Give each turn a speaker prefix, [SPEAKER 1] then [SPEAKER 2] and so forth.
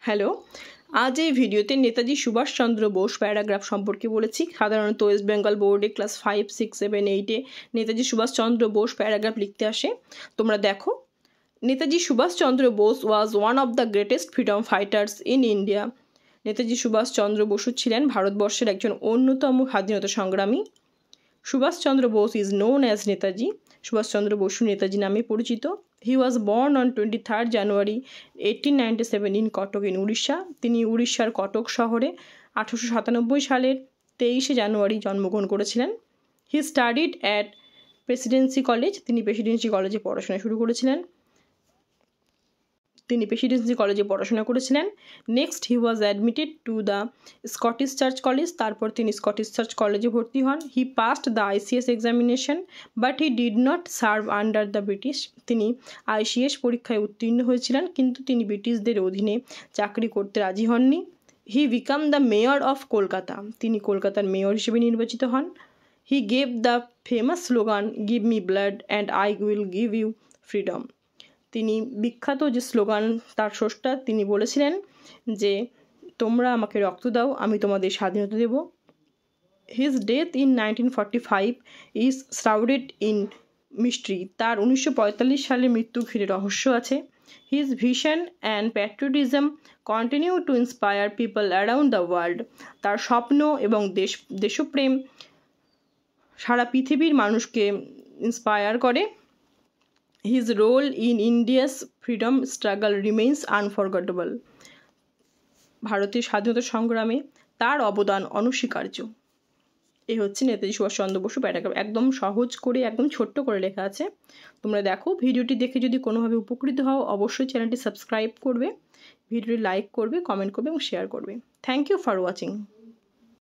[SPEAKER 1] Hello, আজ এই ভিডিওতে নেতাজি সুভাষচন্দ্র বোস প্যারাগ্রাফ সম্পর্কে বলেছি। সাধারণত ওয়েস্ট বেঙ্গল বোর্ডে ক্লাস 5, 6, 7, 8-এ নেতাজি সুভাষচন্দ্র বোস প্যারাগ্রাফ লিখতে আসে। তোমরা দেখো, Netaji Subhas Chandra Bose was one of the greatest freedom fighters in India. Netaji Subhas Chandra Basu ছিলেন ভারতবর্ষের একজন অন্যতম স্বাধীনতা সংগ্রামী। Subhas Chandra Bose is known as Netaji. Subhas Chandra Basu Netaji নামে পরিচিত। He was born on 23rd January 1897 in Cuttack in Orissa. তিনি উড়িষ্যার কটক শহরে 1897 সালের 23শে জানুয়ারি জন্মগ্রহণ করেছিলেন। He studied at Presidency College. তিনি প্রেসিডেন্সি কলেজে পড়াশোনা শুরু করেছিলেন। Next he was admitted to the Scottish Church College. তারপর তিনি স্কটিশ চার্চ কলেজে ভর্তি হন। He passed the ICS examination but he did not serve under the British. তিনি ICS পরীক্ষায় উত্তীর্ণ হয়েছিলেন, কিন্তু তিনি ব্রিটিশদের অধীনে চাকরি করতে রাজি হননি। He became the mayor of Kolkata. তিনি কলকাতার মেয়র হিসেবে নির্বাচিত হন। He gave the famous slogan give me blood and I will give you freedom. তিনি বিখ্যাত যে স্লোগান, তার স্রষ্টা, তিনি বলেছিলেন যে তোমরা আমাকে রক্ত দাও, আমি তোমাদের স্বাধীনতা দেব। His death in 1945 is shrouded in mystery. তার 1945 সালে মৃত্যু ঘিরে রহস্য আছে। His vision and patriotism continue to inspire people around the world. তার স্বপ্ন এবং দেশপ্রেম সারা পৃথিবীর মানুষকে ইন্সপায়ার করে। His role in India's freedom struggle remains unforgettable. ভারতের স্বাধীনতা সংগ্রামে তার অবদান অনস্বীকার্য। এই হচ্ছে নেতাজি সুভাষচন্দ্র বসু প্যারাগ্রাফ। একদম সহজ করে, একদম ছোট্ট করে লেখা আছে। তোমরা দেখো, ভিডিওটি দেখে যদি কোনোভাবে উপকৃত হও, অবশ্যই চ্যানেলটি সাবস্ক্রাইব করবে, ভিডিওটি লাইক করবে, কমেন্ট করবে এবং শেয়ার করবে। Thank you for watching.